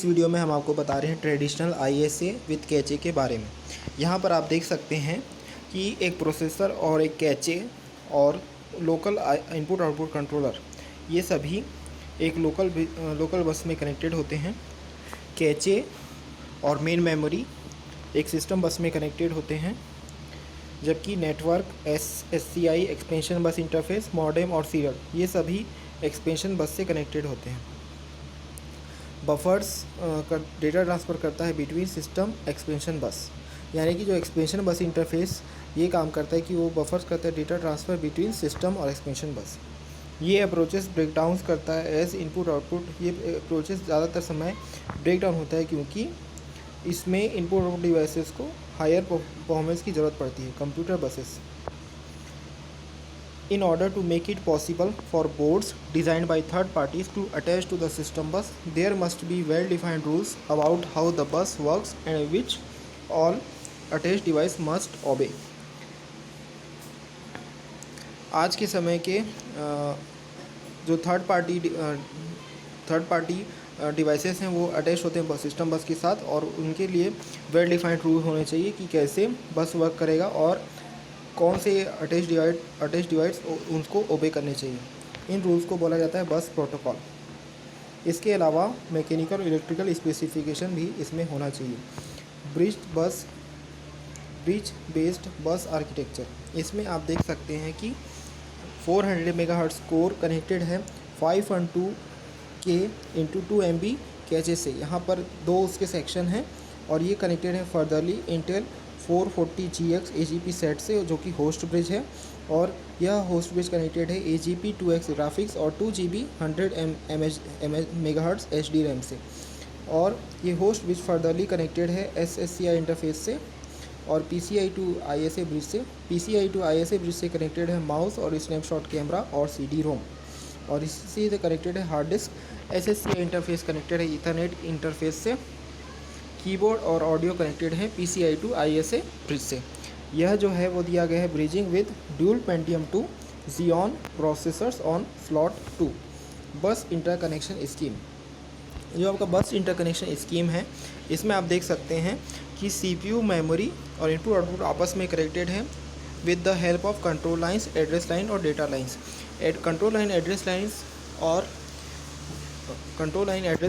इस वीडियो में हम आपको बता रहे हैं ट्रेडिशनल ISA विथ कैचे के बारे में। यहाँ पर आप देख सकते हैं कि एक प्रोसेसर और एक कैचे और लोकल इनपुट आउटपुट कंट्रोलर, ये सभी एक लोकल बस में कनेक्टेड होते हैं। कैचे और मेन मेमोरी एक सिस्टम बस में कनेक्टेड होते हैं, जबकि नेटवर्क SCI एक्सपेंशन बस इंटरफेस, मॉडेम और सीरियल ये सभी एक्सपेंशन बस से कनेक्टेड होते हैं। बफर्स का डेटा ट्रांसफ़र करता है बिटवीन सिस्टम एक्सपेंशन बस, यानी कि जो एक्सपेंशन बस इंटरफेस ये काम करता है कि वो बफर्स करता है डेटा ट्रांसफ़र बिटवीन सिस्टम और एक्सपेंशन बस। ये अप्रोचेस ब्रेकडाउन करता है एज इनपुट आउटपुट। ये अप्रोचेस ज़्यादातर समय ब्रेकडाउन होता है क्योंकि इसमें इनपुट आउटपुट डिवाइसेस को हायर परफॉर्मेंस की ज़रूरत पड़ती है। Computer buses, in order to make it possible for boards designed by third parties to attach to the system bus, there must be well defined rules about how the bus works and which all attached device must obey. आज के समय के जो third party devices हैं वो attach होते हैं system बस के साथ, और उनके लिए वेल डिफाइंड रूल होने चाहिए कि कैसे बस वर्क करेगा और कौन से अटैच डिवाइस उनको ओबे करने चाहिए। इन रूल्स को बोला जाता है बस प्रोटोकॉल। इसके अलावा मैकेनिकल और इलेक्ट्रिकल स्पेसिफिकेशन भी इसमें होना चाहिए। ब्रिज बेस्ड बस आर्किटेक्चर, इसमें आप देख सकते हैं कि 400 मेगाहर्ट्ज़ कोर कनेक्टेड है 512K × 2 MB कैचे से। यहाँ पर दो उसके सेक्शन हैं और ये कनेक्टेड है furtherly Intel 440GX AGP set से, जो कि होस्ट ब्रिज है, और यह होस्ट ब्रिज कनेक्टेड है AGP 2X ग्राफिक्स और 2GB 100 मेगाहर्ट्ज़ HD रैम से। और ये होस्ट ब्रिज फर्दरली कनेक्टेड है SSCI इंटरफेस से और PCI to ISA ब्रिज से। PCI to ISA ब्रिज से कनेक्टेड है माउस और स्नैपशॉट कैमरा और CD-ROM, और इसी से कनेक्टेड है hard disk. SSCI interface connected है ईथरनेट इंटरफेस से। कीबोर्ड और ऑडियो कनेक्टेड है PCI to ISA ब्रिज से। यह जो है वो दिया गया है bridging with dual Pentium 2 Xeon processors on slot 2। बस इंटरकनेक्शन स्कीम, जो आपका बस इंटरकनेक्शन स्कीम है, इसमें आप देख सकते हैं कि CPU, मेमोरी और इनपुट आउटपुट आपस में कनेक्टेड है with the help of control lines, address line और data lines. Control line, address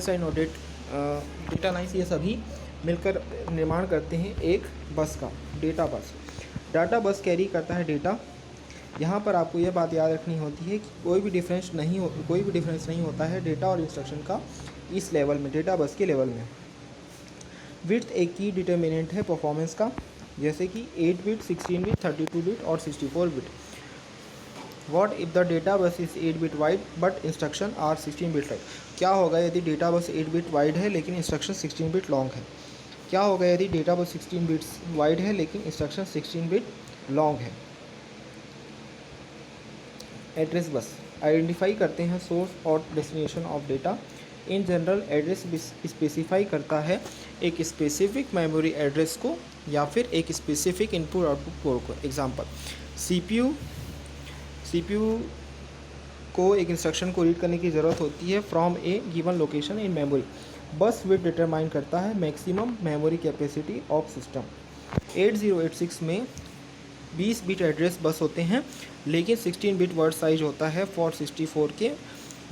line और डेटा लाइंस ये सभी मिलकर निर्माण करते हैं एक बस का डेटा बस। डाटा बस कैरी करता है डेटा। यहाँ पर आपको यह बात याद रखनी होती है कि कोई भी डिफरेंस नहीं होता है डेटा और इंस्ट्रक्शन का इस लेवल में, डेटा बस के लेवल में। विड्थ एक की डिटर्मिनेंट है परफॉर्मेंस का, जैसे कि 8 बिट, 16 बिट, 32 बिट और 64 bit. What if the data bus is 8 bit wide but instruction are 16 bit right? क्या होगा यदि डेटा बस 8 बिट वाइड है लेकिन इंस्ट्रक्शन 16 बिट लॉन्ग है? क्या होगा यदि डेटा बस 16 बिट्स वाइड है लेकिन इंस्ट्रक्शन 16 बिट लॉन्ग है? एड्रेस बस आइडेंटिफाई करते हैं सोर्स और destination of data. In general address specify करता है एक स्पेसिफिक मेमोरी एड्रेस को या फिर एक स्पेसिफिक इनपुट आउटपुट पोर्ट को। एग्जांपल, CPU को एक इंस्ट्रक्शन को रीड करने की ज़रूरत होती है from A given location in memory. बस विड्थ डिटरमाइन करता है maximum memory capacity of system. 8086 में 20 बिट एड्रेस बस होते हैं, लेकिन 16 बिट वर्ड साइज होता है for 64 K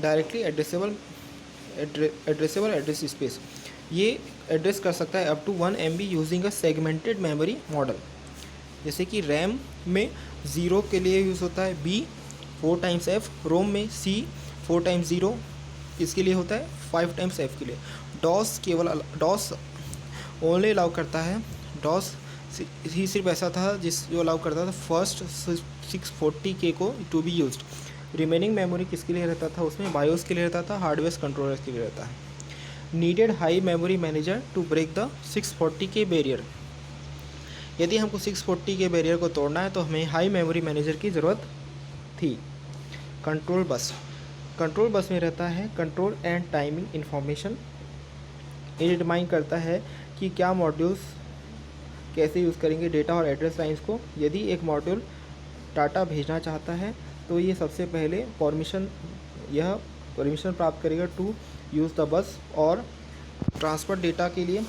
directly addressable address space. ये एड्रेस कर सकता है up to 1 MB using a segmented memory model. जैसे कि रैम में 0 के लिए यूज़ होता है B 4 टाइम्स F, रोम में C 4 टाइम्स 0 इसके लिए होता है 5 टाइम्स F के लिए। डॉस ओनली अलाउ करता है, डॉस ही सिर्फ ऐसा था जो अलाउ करता था फर्स्ट 640K को to be used. Remaining memory किसके लिए रहता था? उसमें बायोस के लिए रहता था, हार्डवेयर कंट्रोलर्स के लिए रहता है। Needed high memory manager to break the 640K barrier. यदि हमको 640 के बैरियर को तोड़ना है तो हमें हाई मेमोरी मैनेजर की ज़रूरत थी। कंट्रोल बस में रहता है कंट्रोल एंड टाइमिंग इंफॉर्मेशन। ये डिटरमाइन करता है कि क्या मॉड्यूल्स कैसे यूज़ करेंगे डेटा और एड्रेस लाइंस को। यदि एक मॉड्यूल डाटा भेजना चाहता है तो ये सबसे पहले परमिशन प्राप्त करेगा टू यूज़ द बस, और ट्रांसफ़र डेटा के लिए,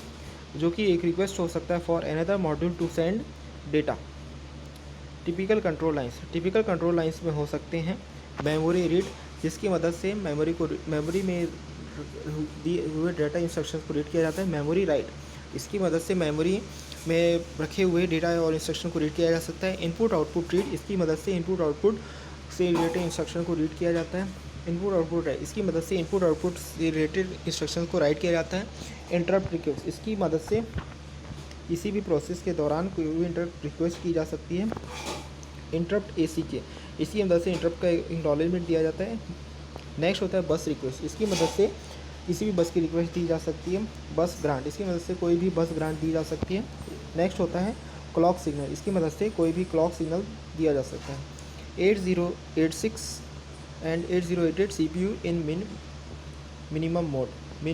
जो कि एक रिक्वेस्ट हो सकता है for another module to send data. Typical contour lines में हो सकते हैं मेमोरी रीड, जिसकी मदद से मेमोरी में दिए हुए डेटा इंस्ट्रक्शंस को रीड किया जाता है। मेमोरी राइट, इसकी मदद से मेमोरी में रखे हुए डेटा और इंस्ट्रक्शन को रीड किया जा सकता है। इनपुट आउटपुट रीड, इसकी मदद से इनपुट आउटपुट से रिलेटेड इंस्ट्रक्शन को रीड किया जाता है। इनपुट आउटपुट राइट, इसकी मदद से इनपुट आउटपुट से रिलेटेड इंस्ट्रक्शन को राइट किया जाता है। इंटरप्ट रिक्वेस्ट, इसकी मदद से किसी भी प्रोसेस के दौरान कोई भी इंटरप्ट रिक्वेस्ट की जा सकती है। इंटरप्ट ACK, इसकी मदद से इंटरप्ट का एक्नॉलेजमेंट दिया जाता है। नेक्स्ट होता है बस रिक्वेस्ट, इसकी मदद से किसी भी बस की रिक्वेस्ट दी जा सकती है। बस ग्रांट, इसकी मदद से कोई भी बस ग्रांट दी जा सकती है। नेक्स्ट होता है क्लॉक सिग्नल, इसकी मदद से कोई भी क्लॉक सिग्नल दिया जा सकता है। 8086 एंड 8088 CPU इन मिन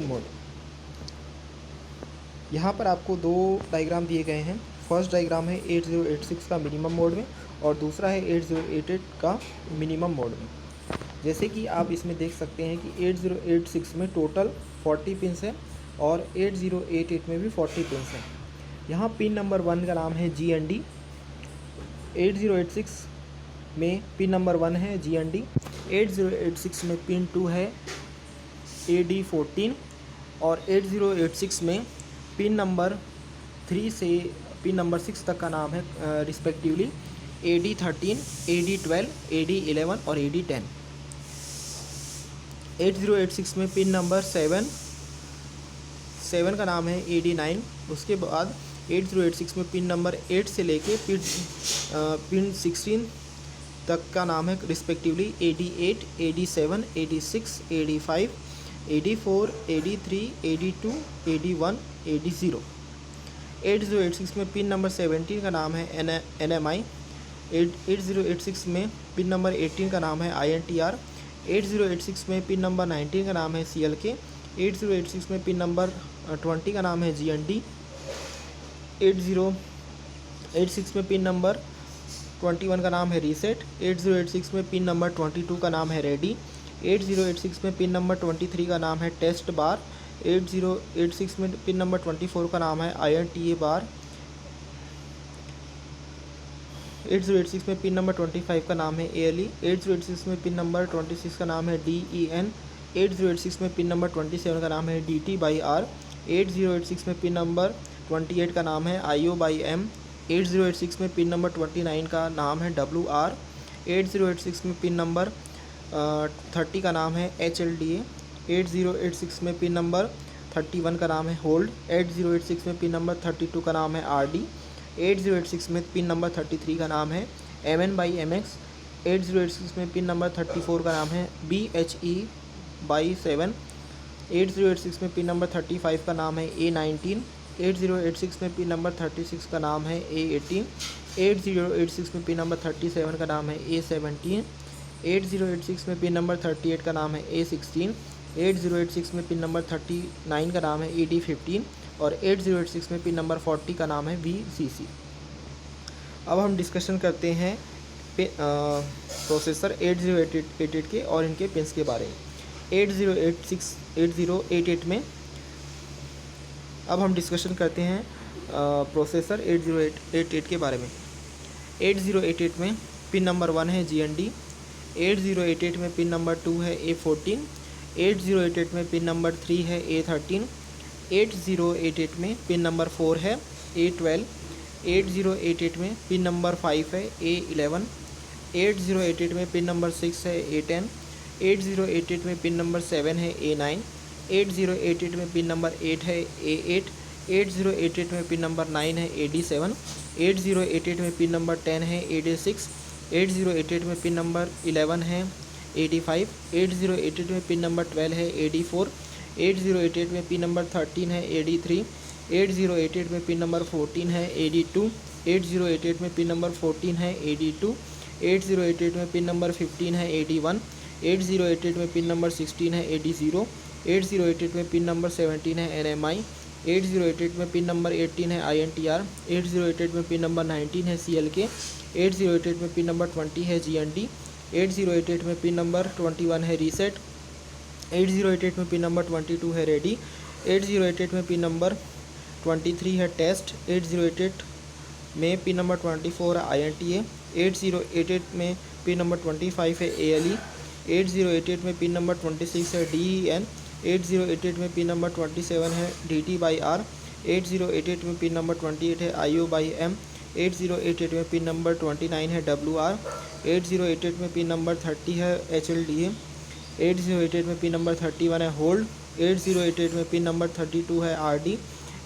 मोड। यहाँ पर आपको दो डायग्राम दिए गए हैं। फर्स्ट डायग्राम है 8086 का मिनिमम मोड में और दूसरा है 8088 का मिनिमम मोड में। जैसे कि आप इसमें देख सकते हैं कि 8086 में टोटल 40 पिन्स है और 8088 में भी 40 पिन्स है। यहाँ पिन नंबर 1 का नाम है GND, 8086 में पिन नंबर 1 है GND, 8086 में पिन 2 है AD14 और 8086 में पिन नंबर 3 से पिन नंबर 6 तक का नाम है रिस्पेक्टिवली AD13, AD12, AD11 और AD10। 8086 में पिन नंबर 7 का नाम है AD9। उसके बाद 8086 में पिन नंबर 8 से लेके पिन 16 तक का नाम है respectively AD8, AD7, AD6, AD5, AD4, AD3, AD2, AD1, AD0। 8086 में पिन नंबर 17 का नाम है NMI। 8086 में पिन नंबर 18 का नाम है INTR। 8086 में पिन नंबर 19 का नाम है CLK। 8086 में पिन नंबर 20 का नाम है GND। 8086 में पिन नंबर 21 का नाम है रीसेट। 8086 में पिन नंबर 22 का नाम है रेडी। 8086 में पिन नंबर 23 का नाम है टेस्ट बार। 8086 में पिन नंबर 24 का नाम है INTA बार। 8086 में पिन नंबर 25 का नाम है ALE। 8086 में पिन नंबर 26 का नाम है DEN। 8086 में पिन नंबर 27 का नाम है DT/R। 8086 में पिन नंबर 28 का नाम है IO/M। 8086 में पिन नंबर 29 का नाम है WR। 8086 में पिन नंबर 30 का नाम है HLDA। 8086 में पिन नंबर 31 का नाम है होल्ड। 8086 में पिन नंबर 32 का नाम है RD। 8086 में पिन नंबर 33 का नाम है MN/MX। 8086 में पिन नंबर 34 का नाम है BHE/7। 8086 में पिन नंबर 35 का नाम है A19। 8086 में पिन नंबर 36 का नाम है A18। 8086 में पिन नंबर 37 का नाम है A17। 8086 में पिन नंबर 38 का नाम है A16। 8086 में पिन नंबर 39 का नाम है AD15 और 8086 में पिन नंबर 40 का नाम है VCC। अब हम डिस्कशन करते हैं प्रोसेसर 8088 के और इनके पिन्स के बारे में। 8088 में अब हम डिस्कशन करते हैं प्रोसेसर 8088 के बारे में। 8088 में पिन नंबर 1 है GND। 8088 में पिन नंबर 2 है A14। 8088 में पिन नंबर 3 है A13। 8088 में पिन नंबर 4 है A12। 8088 में पिन नंबर 5 है A11। 8088 में पिन नंबर 6 है A10। 8088 में पिन नंबर 7 है A9। 8088 में पिन नंबर 8 है A8। 8088 में पिन नंबर 9 है AD7। 8088 में पिन नंबर 10 है AD6। 8088 में पिन नंबर 11 है AD5। 8088 में पिन नंबर 12 है AD4। 8088 में पिन नंबर 13 है AD3। 8088 में पिन नंबर 14 है AD2। 8088 में पिन नंबर 14 है AD2। 8088 में पिन नंबर 15 है AD1। 8088 में पिन नंबर 16 है AD0। 8088 में पिन नंबर 17 है NMI। 8088 में पिन नंबर 18 है INTR। 8088 में पिन नंबर 19 है CLK। 8088 में पिन नंबर 20 है GND। 8088 में पिन नंबर 21 है रीसेट। 8088 में पिन नंबर 22 है रेडी। 8088 में पिन नंबर 23 है टेस्ट। 8088 में पिन नंबर 24 है INTA। 8088 में पिन नंबर 25 है ALE। 8088 में पिन नंबर 26 है DEN। 8088 में पिन नंबर 27 है DT/R। 8088 में पिन नंबर 28 है IO/M। 8088 में पिन नंबर 29 है WR। 8088 में पिन नंबर 30 है HLDA। 8088 में पिन नंबर 31 है होल्ड। 8088 में पिन नंबर 32 है RD।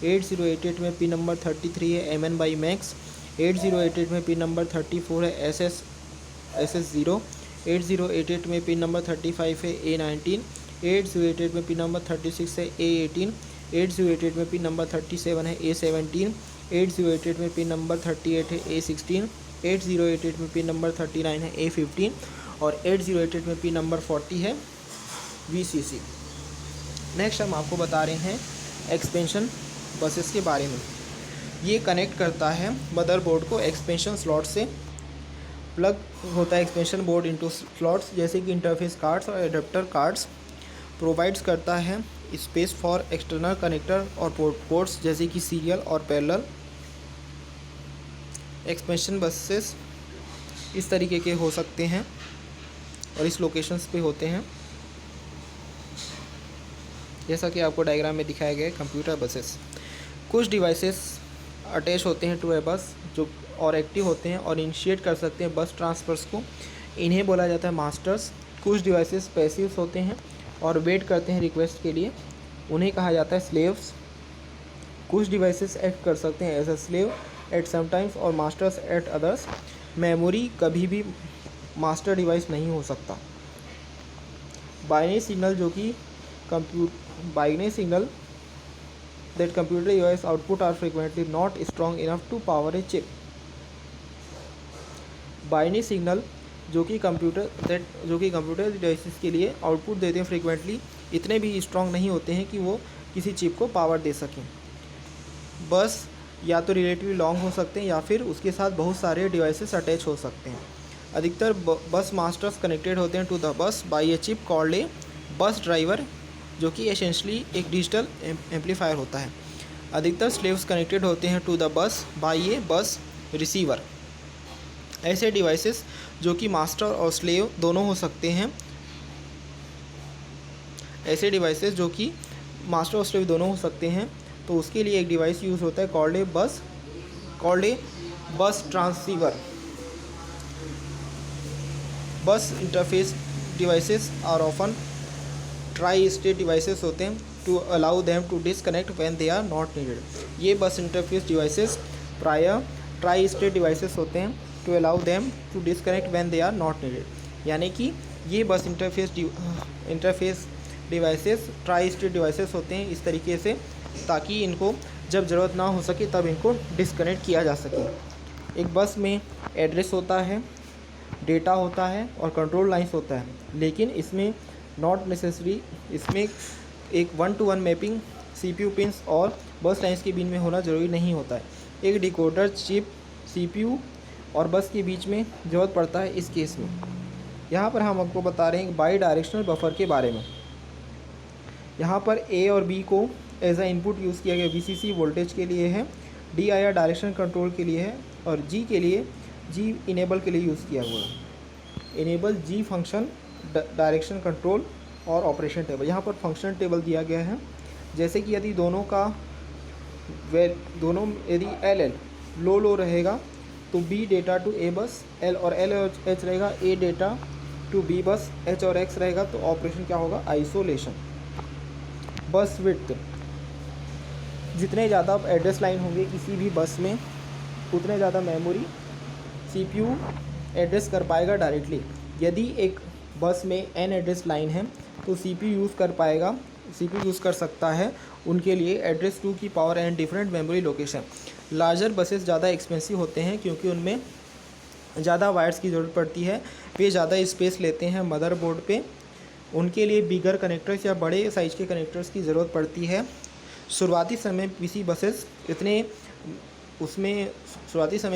8088 में पिन नंबर 33 है MN/MAX। 8088 में पिन नंबर 34 है SS0। 8088 में पिन नंबर 35 है A19। 8088 में पिन नंबर 36 है A18। 8088 में पिन नंबर 37 है A17। 8088 में पिन नंबर 38 है A16। 8088 में पिन नंबर 39 है A15 और 8088 में पिन नंबर 40 है VCC। नेक्स्ट हम आपको बता रहे हैं एक्सपेंशन बसेस के बारे में। ये कनेक्ट करता है मदरबोर्ड को एक्सपेंशन स्लॉट से। प्लग होता है एक्सपेंशन बोर्ड इनटू स्लॉट्स जैसे कि इंटरफेस कार्ड्स और एडाप्टर कार्ड्स। प्रोवाइड्स करता है स्पेस फॉर एक्सटर्नल कनेक्टर और पोर्ट्स जैसे कि सीरियल और पैरेलल। एक्सपेंशन बसेस इस तरीके के हो सकते हैं और इस लोकेशंस पे होते हैं जैसा कि आपको डायग्राम में दिखाया गया है। कंप्यूटर बसेस कुछ डिवाइसेस अटैच होते हैं टू ए बस जो और एक्टिव होते हैं और इनिशिएट कर सकते हैं बस ट्रांसफर्स को। इन्हें बोला जाता है मास्टर्स। कुछ डिवाइसेस पैसिव्स होते हैं और वेट करते हैं रिक्वेस्ट के लिए, उन्हें कहा जाता है स्लेव्स। कुछ डिवाइसेस एक्ट कर सकते हैं as a slave at sometimes और मास्टर्स एट अदर्स। मेमोरी कभी भी मास्टर डिवाइस नहीं हो सकता। बाइनरी सिग्नल जो कि binary signal that computer device output are frequently not strong enough to power a chip। Binary signal जो कि कंप्यूटर डिवाइसेस के लिए आउटपुट देते हैं फ्रीक्वेंटली इतने भी स्ट्रॉन्ग नहीं होते हैं कि वो किसी चिप को पावर दे सकें। बस या तो रिलेटिवली लॉन्ग हो सकते हैं या फिर उसके साथ बहुत सारे डिवाइसेस अटैच हो सकते हैं। अधिकतर बस मास्टर्स कनेक्टेड होते हैं to the bus by a chip called a bus driver जो कि एसेंशली एक डिजिटल एम्पलीफायर होता है। अधिकतर स्लेव्स कनेक्टेड होते हैं टू द बस बाई ए बस रिसीवर। ऐसे डिवाइसेस जो कि मास्टर और स्लेव दोनों हो सकते हैं तो उसके लिए एक डिवाइस यूज़ होता है called a bus transceiver. Bus interface devices are often tri state devices होते हैं to allow them to disconnect when they are not needed. ये बस इंटरफेस डिवाइसेस प्राय ट्राई स्टेट डिवाइसेस होते हैं to allow them to disconnect when they are not needed. यानी कि ये bus interface devices tri state devices होते हैं इस तरीके से ताकि इनको जब ज़रूरत ना हो सके तब इनको डिसकनेक्ट किया जा सके। एक बस में एड्रेस होता है, डेटा होता है और कंट्रोल लाइंस होता है, लेकिन इसमें नॉट नेसेसरी इसमें एक 1-to-1 मैपिंग CPU पिंस और बस लाइंस के बीच में होना ज़रूरी नहीं होता है। एक डिकोडर चिप CPU और बस के बीच में ज़रूरत पड़ता है इस केस में। यहाँ पर हम आपको बता रहे हैं बाई डायरेक्शनल बफर के बारे में। यहाँ पर A और B को एज अ इनपुट यूज़ किया गया। VCC वोल्टेज के लिए है, DIR डायरेक्शन कंट्रोल के लिए है और G के लिए इनेबल के लिए यूज़ किया हुआ है। Enable G function direction control और ऑपरेशन टेबल। यहाँ पर फंक्शन टेबल दिया गया है जैसे कि यदि यदि LL लो रहेगा तो B डेटा टू A बस L और H रहेगा A डेटा टू B बस H और X रहेगा तो ऑपरेशन क्या होगा आइसोलेशन। बस विड्थ जितने ज़्यादा एड्रेस लाइन होंगे किसी भी बस में उतने ज़्यादा मेमोरी CPU एड्रेस कर पाएगा डायरेक्टली। यदि एक बस में n एड्रेस लाइन है तो CPU यूज़ कर सकता है उनके लिए एड्रेस 2 की power n different memory location. Larger buses ज़्यादा एक्सपेंसिव होते हैं क्योंकि उनमें ज़्यादा वायर्स की ज़रूरत पड़ती है, वे ज़्यादा स्पेस लेते हैं मदरबोर्ड पे। उनके लिए बिगर कनेक्टर्स या बड़े साइज़ के कनेक्टर्स की ज़रूरत पड़ती है। शुरुआती समय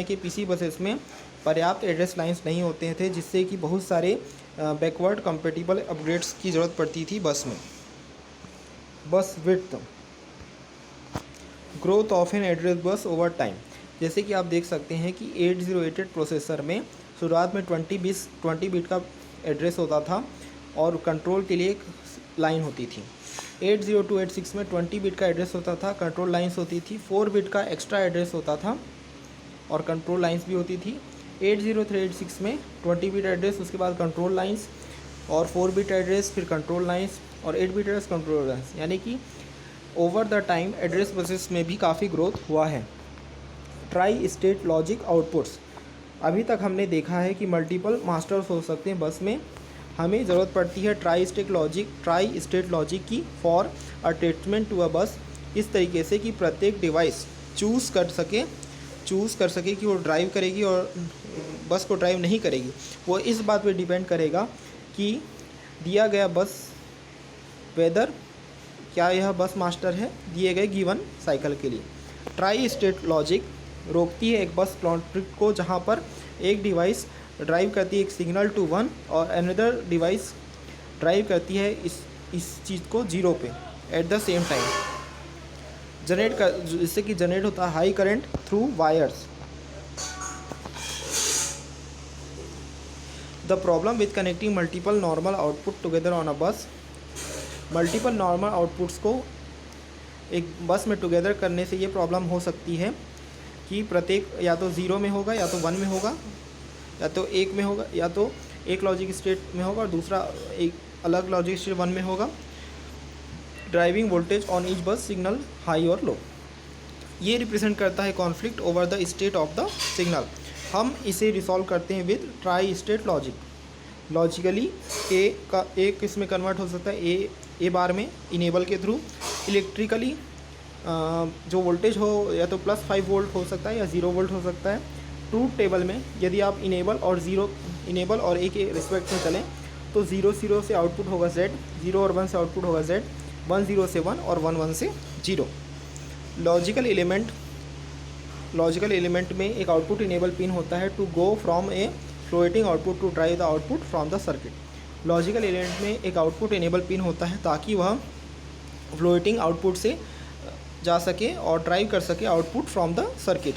के PC बसेस में पर्याप्त एड्रेस लाइंस नहीं होते थे जिससे कि बहुत सारे बैकवर्ड कंपेटिबल अपग्रेड्स की ज़रूरत पड़ती थी बस में। बस width growth of an address bus over time. जैसे कि आप देख सकते हैं कि 8088 प्रोसेसर में शुरुआत में 20 बिट का एड्रेस होता था और कंट्रोल के लिए एक लाइन होती थी। 80286 में 20 बिट का एड्रेस होता था, कंट्रोल लाइंस होती थी। 4 बिट का एक्स्ट्रा एड्रेस होता था और कंट्रोल लाइंस भी होती थी। 80386 में 20 बिट एड्रेस, उसके बाद कंट्रोल लाइंस, और 4 बिट एड्रेस, फिर कंट्रोल लाइंस, और 8 बिट एड्रेस कंट्रोल लाइंस। यानी कि over the time address buses में भी काफ़ी ग्रोथ हुआ है। Tri state logic outputs. अभी तक हमने देखा है कि मल्टीपल मास्टर्स हो सकते हैं बस में। हमें ज़रूरत पड़ती है ट्राई स्टेट लॉजिक की फॉर अटैचमेंट टू अ बस, इस तरीके से कि प्रत्येक डिवाइस चूज़ कर सके कि वो ड्राइव करेगी और बस को ड्राइव नहीं करेगी। वो इस बात पे डिपेंड करेगा कि दिया गया बस वेदर क्या यह बस मास्टर है दिए गए गिवन साइकिल के लिए। ट्राई स्टेट लॉजिक रोकती है एक बस कॉन्फ्लिक्ट को जहाँ पर एक डिवाइस ड्राइव करती है एक सिग्नल टू 1 और अनदर डिवाइस ड्राइव करती है इस चीज़ को 0 पे एट द सेम टाइम। जिससे कि जनरेट होता है high current through wires. The problem with connecting multiple normal output together on a bus. Multiple normal outputs को एक बस में टुगेदर करने से ये प्रॉब्लम हो सकती है कि प्रत्येक या तो 0 में होगा, या तो 1 में होगा, या तो 1 में होगा, या तो एक लॉजिक स्टेट में होगा और दूसरा एक अलग लॉजिक स्टेट 1 में होगा। ड्राइविंग वोल्टेज ऑन ईच बस सिग्नल हाई और लो। ये रिप्रेजेंट करता है conflict over the state of the signal. हम इसे रिसॉल्व करते हैं with tri state logic. Logically एक इसमें कन्वर्ट हो सकता है ए बार में इनेबल के थ्रू। इलेक्ट्रिकली जो वोल्टेज हो या तो +5 वोल्ट हो सकता है या 0 वोल्ट हो सकता है। ट्रूथ टेबल में यदि आप इनेबल और ए के रिस्पेक्ट में चलें तो 0 से आउटपुट होगा Z, 0 और 1 से आउटपुट होगा Z, 10 से 1 और 11 से 0। लॉजिकल एलिमेंट में एक आउटपुट इनेबल पिन होता है to go from a floating output to drive the output from the circuit. Logical element में एक आउटपुट इनेबल पिन होता है ताकि वह फ्लोटिंग आउटपुट से जा सके और ड्राइव कर सके output from the circuit.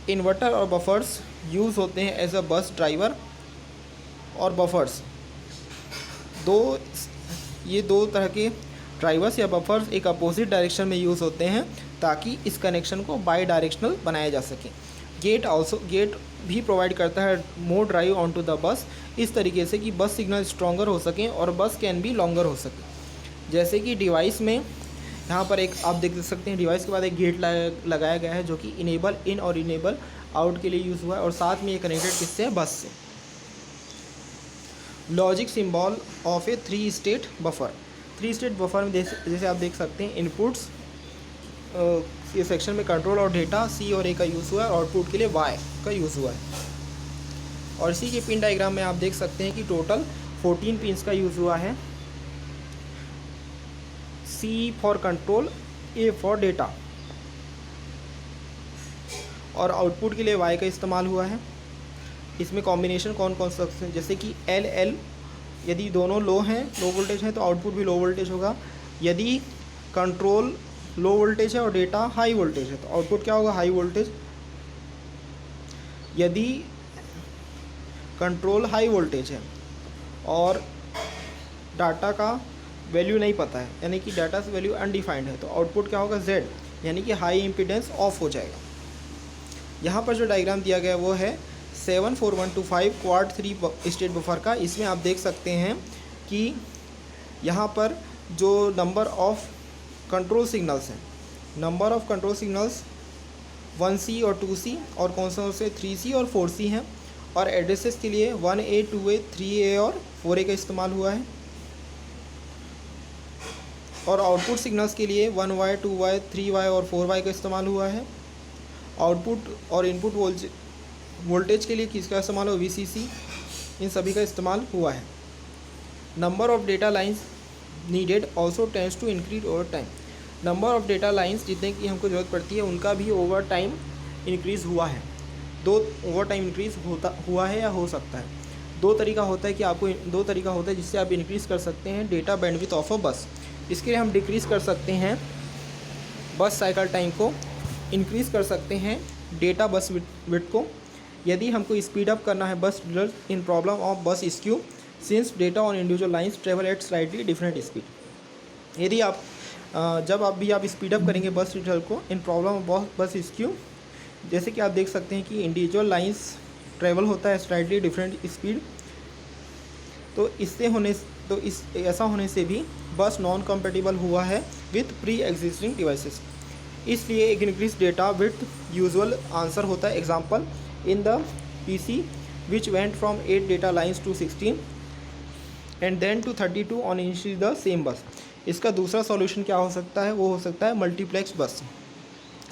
Inverter और बफर्स यूज़ होते हैं एज अ बस ड्राइवर और बफर्स। ये दो तरह के ड्राइवर्स या बफर्स एक अपोजिट डायरेक्शन में यूज़ होते हैं ताकि इस कनेक्शन को बाई डायरेक्शनल बनाया जा सके। गेट भी प्रोवाइड करता है more drive on to the bus, इस तरीके से कि बस सिग्नल स्ट्रॉन्गर हो सकें और बस कैन बी लॉन्गर हो सके। जैसे कि डिवाइस में यहाँ पर एक आप देख सकते हैं डिवाइस के बाद एक गेट लगाया गया है जो कि इनेबल इन और इनेबल आउट के लिए यूज़ हुआ है और साथ में ये कनेक्टेड किससे है, बस से। Logic symbol of A 3 state buffer. 3 state buffer में जैसे आप देख सकते हैं इनपुट्स ये सेक्शन में कंट्रोल और डेटा C और A का यूज़ हुआ है, आउटपुट के लिए Y का यूज़ हुआ है। और इसी के पिन डायग्राम में आप देख सकते हैं कि टोटल 14 पिन्स का यूज़ हुआ है। C for control, A for data, और आउटपुट के लिए Y का इस्तेमाल हुआ है। इसमें कॉम्बिनेशन कौन कौन सा है, जैसे कि L यदि दोनों लो वोल्टेज हैं तो आउटपुट भी लो वोल्टेज होगा। यदि कंट्रोल लो वोल्टेज है और डेटा हाई वोल्टेज है तो आउटपुट क्या होगा, हाई वोल्टेज। यदि कंट्रोल हाई वोल्टेज है और डाटा का वैल्यू नहीं पता है, यानी कि डाटा से वैल्यू अनडिफाइंड है, तो आउटपुट क्या होगा, Z, यानी कि हाई इम्पीडेंस ऑफ हो जाएगा। यहाँ पर जो डायग्राम दिया गया वो है 74125 क्वाड 3 स्टेट बफर का। इसमें आप देख सकते हैं कि यहाँ पर जो नंबर ऑफ कंट्रोल सिग्नल्स हैं, number of control signals 1C और 2C और कौन से 3C और 4C हैं, और एड्रेसेस के लिए 1A 2A 3A और 4A का इस्तेमाल हुआ है, और आउटपुट सिग्नल्स के लिए 1Y 2Y 3Y और 4Y का इस्तेमाल हुआ है। आउटपुट और इनपुट वोल्टेज के लिए किसका इस्तेमाल हो, VCC, इन सभी का इस्तेमाल हुआ है। Number of data lines needed also tends to increase over time. Number of data lines जितने की हमको ज़रूरत पड़ती है उनका भी ओवर टाइम इंक्रीज़ हुआ है। ओवर टाइम इंक्रीज़ हुआ है या हो सकता है। दो तरीका होता है जिससे आप इंक्रीज़ कर सकते हैं डेटा बैंडविड्थ ऑफ अ बस। इसके लिए हम डिक्रीज़ कर सकते हैं बस साइकिल टाइम को इंक्रीज़ कर सकते हैं डेटा बस विड्थ को। यदि हमको स्पीड अप करना है बस रिजल्ट इन प्रॉब्लम ऑफ बस skew since data on individual lines travel eight slightly different speed. यदि आप जब आप स्पीड अप करेंगे बस रिजल्ट को इन प्रॉब्लम ऑफ बस स्क्यू, जैसे कि आप देख सकते हैं कि इंडिविजुअल लाइंस ट्रेवल होता है स्लाइटली डिफरेंट स्पीड, तो ऐसा होने से भी बस नॉन कंपेटिबल हुआ है विथ प्री एग्जिस्टिंग डिवाइसेस, इसलिए एक increase data with usual answer होता है। Example in the PC which went from 8 data lines to 16 and then to 32 on initially the same bus. इसका दूसरा सॉल्यूशन क्या हो सकता है, वो हो सकता है मल्टीप्लेक्स बस।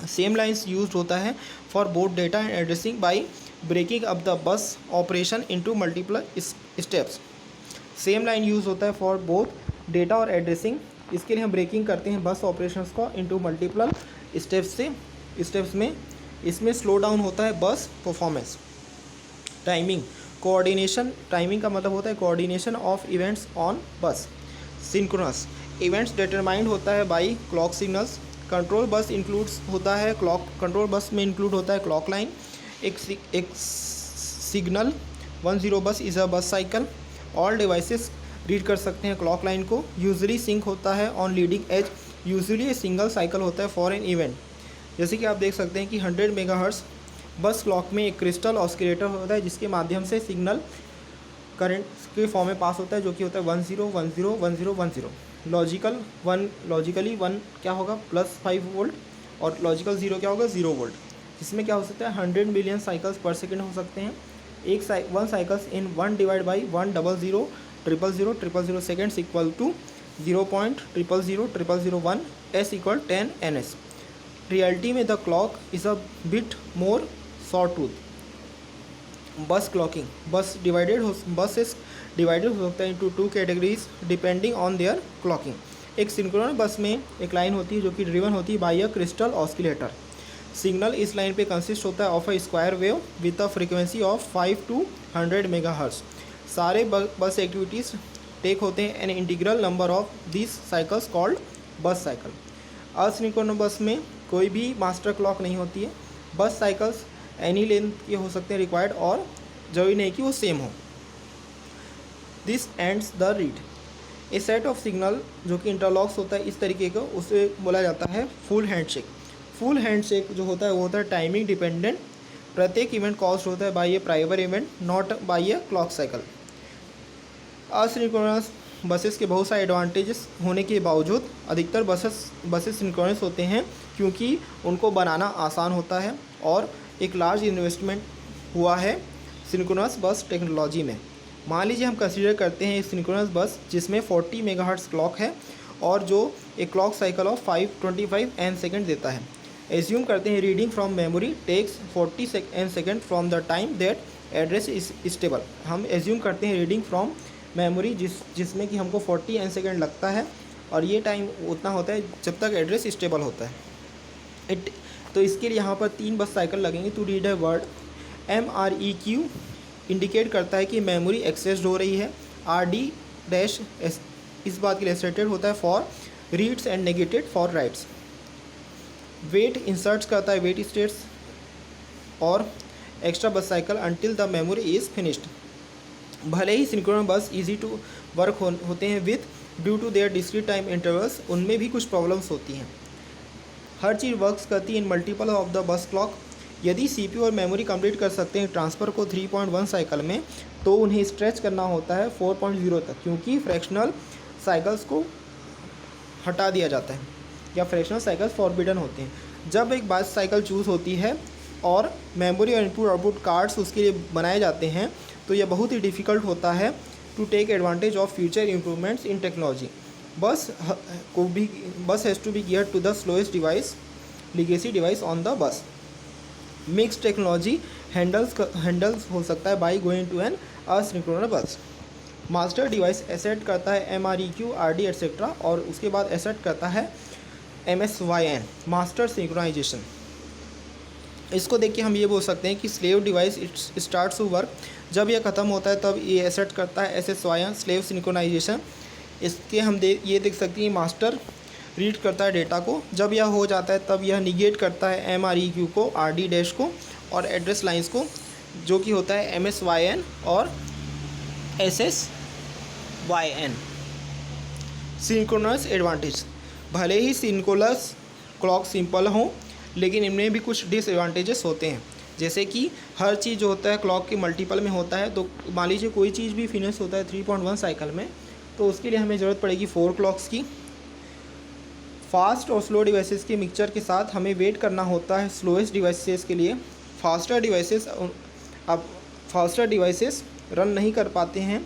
सेम लाइंस यूज्ड होता है for both data and addressing by breaking up the bus operation into multiple steps. Same line use होता है फॉर बोथ डेटा और एड्रेसिंग, इसके लिए हम ब्रेकिंग करते हैं बस ऑपरेशंस को इनटू मल्टीपल स्टेप्स में। इसमें स्लो डाउन होता है बस परफॉर्मेंस। टाइमिंग कोऑर्डिनेशन, टाइमिंग का मतलब होता है coordination of events on bus. Synchronous events determined होता है by clock signals. Control bus includes होता है कंट्रोल बस में इंक्लूड होता है क्लॉक लाइन। एक सिग्नल 10 बस इज़ अ बस साइकिल। ऑल डिवाइसेस रीड कर सकते हैं क्लॉक लाइन को। यूजुअली सिंक होता है on leading edge, usually single cycle होता है फॉर एन इवेंट। जैसे कि आप देख सकते हैं कि 100 मेगाहर्ट्ज़ बस क्लॉक में एक क्रिस्टल ऑस्किलेटर होता है जिसके माध्यम से सिग्नल करंट के फॉर्म में पास होता है, जो कि होता है 10 10 10 10। लॉजिकली 1 क्या होगा +5 वोल्ट और लॉजिकल 0 क्या होगा 0 वोल्ट। जिसमें क्या हो सकता है 100 मिलियन साइकिल्स पर सेकेंड हो सकते हैं। One cycles in 1 divide by 100000000 seconds equal to 0.000001 s equal 10 ns। Reality में the clock is a bit more saw tooth. Bus clocking buses divided हो सकता है into 2 categories depending on their clocking. एक synchronous bus में एक line होती है जो कि ड्रिवन होती है by a crystal oscillator. Signal इस लाइन पे कंसिस्ट होता है of a square wave with a frequency of 5 to 100 megahertz. सारे बस एक्टिविटीज़ टेक होते हैं an integral number of this cycles called bus cycle. Asynchronous bus में कोई भी मास्टर क्लॉक नहीं होती है। बस साइकिल्स एनी लेंथ के हो सकते हैं रिक्वायर्ड, और जरूरी नहीं कि वो सेम हो। This ends the read. A set of signal जो कि इंटरलॉक्स होता है इस तरीके का, उसे बोला जाता है फुल हैंडशेक। फुल हैंडशेक जो होता है वो होता है टाइमिंग डिपेंडेंट। प्रत्येक इवेंट कॉस्ट होता है by a primary event not by a clock cycle. Asynchronous buses के बहुत सारे एडवांटेजेस होने के बावजूद अधिकतर बसेस सिंक्रोनस होते हैं क्योंकि उनको बनाना आसान होता है और एक लार्ज इन्वेस्टमेंट हुआ है सिंक्रोनस बस टेक्नोलॉजी में। मान लीजिए हम कंसीडर करते हैं एक सिंक्रोनस बस जिसमें 40 मेगाहर्ट्ज़ क्लॉक है और जो एक clock cycle of 525 n second देता है। एज्यूम करते हैं reading from memory takes 40 n second from the time that address is stable. हम एज्यूम करते हैं रीडिंग फ्रॉम मेमोरी जिसमें कि हमको 40 एन सेकेंड लगता है और ये टाइम उतना होता है जब तक एड्रेस स्टेबल होता है। तो इसके लिए यहाँ पर 3 बस साइकिल लगेंगे to read a word. MREQ indicate करता है कि मेमोरी एक्सेस्ड हो रही है। RD- इस बात के लिए स्टेटेड होता है for reads and negated for writes. Wait inserts करता है वेट स्टेट्स और extra bus cycle until the memory is finished. भले ही synchronous bus easy to work होते हैं with due to their discrete time intervals, उनमें भी कुछ प्रॉब्लम्स होती हैं। हर चीज़ वर्क्स करती है इन multiple of the bus clock. यदि CPU और मेमोरी कंप्लीट कर सकते हैं ट्रांसफ़र को 3.1 साइकिल में, तो उन्हें स्ट्रेच करना होता है 4.0 तक, क्योंकि फ्रैक्शनल साइकिल्स को हटा दिया जाता है या फ्रैक्शनल साइकिल्स फॉरबिडन होते हैं। जब एक बस साइकिल चूज़ होती है और मेमोरी और इनपुट आउटपुट कार्ड्स उसके लिए बनाए जाते हैं, तो यह बहुत ही डिफ़िकल्ट होता है to take advantage of future improvements in technology. Bus has to be gear to the slowest device legacy device on the bus. Mix technology handles हो सकता है by going to an asynchronous bus. Master device assert करता है MREQ RD etcetera, और उसके बाद asset करता है MSYN मास्टर सिंक्रोनाइजेशन। इसको देख के हम ये बोल सकते हैं कि slave device starts to work, जब यह ख़त्म होता है तब ये एसेट करता है SSYN स्लेव सिंक्रोनाइजेशन। इसके हम ये देख सकते हैं मास्टर रीड करता है डेटा को। जब यह हो जाता है तब यह निगेट करता है MREQ को, RD डैश को और एड्रेस लाइंस को, जो कि होता है MSYN और SSYN। सिंक्रोनस एडवांटेज, भले ही सिंक्रोनस क्लॉक सिंपल हो लेकिन इनमें भी कुछ डिसएडवांटेजेस होते हैं, जैसे कि हर चीज़ जो होता है क्लॉक के मल्टीपल में होता है। तो मान लीजिए कोई चीज़ भी फिनिश होता है 3.1 साइकिल में, तो उसके लिए हमें ज़रूरत पड़ेगी 4 क्लॉक्स की। फास्ट और स्लो डिवाइसेस के मिक्सचर के साथ हमें वेट करना होता है स्लोएस्ट डिवाइसेस के लिए। फास्टर डिवाइसेस रन नहीं कर पाते हैं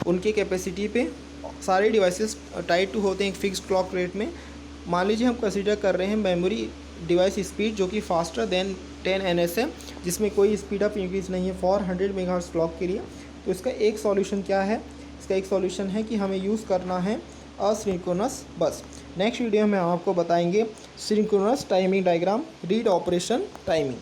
उनके कैपेसिटी पे। सारे डिवाइसेस टाइड टू होते हैं एक फिक्स्ड क्लॉक रेट में। मान लीजिए हम कंसीडर कर रहे हैं मेमोरी डिवाइस स्पीड जो कि फास्टर देन 10 ns है, जिसमें कोई स्पीड अप इंक्रीज नहीं है 400 मेगाहर्ट्ज़ क्लॉक के लिए। तो इसका एक सॉल्यूशन क्या है? इसका एक सॉल्यूशन है कि हमें यूज़ करना है असिंक्रोनस बस। नेक्स्ट वीडियो में हम आपको बताएंगे synchronous timing diagram, read operation timing.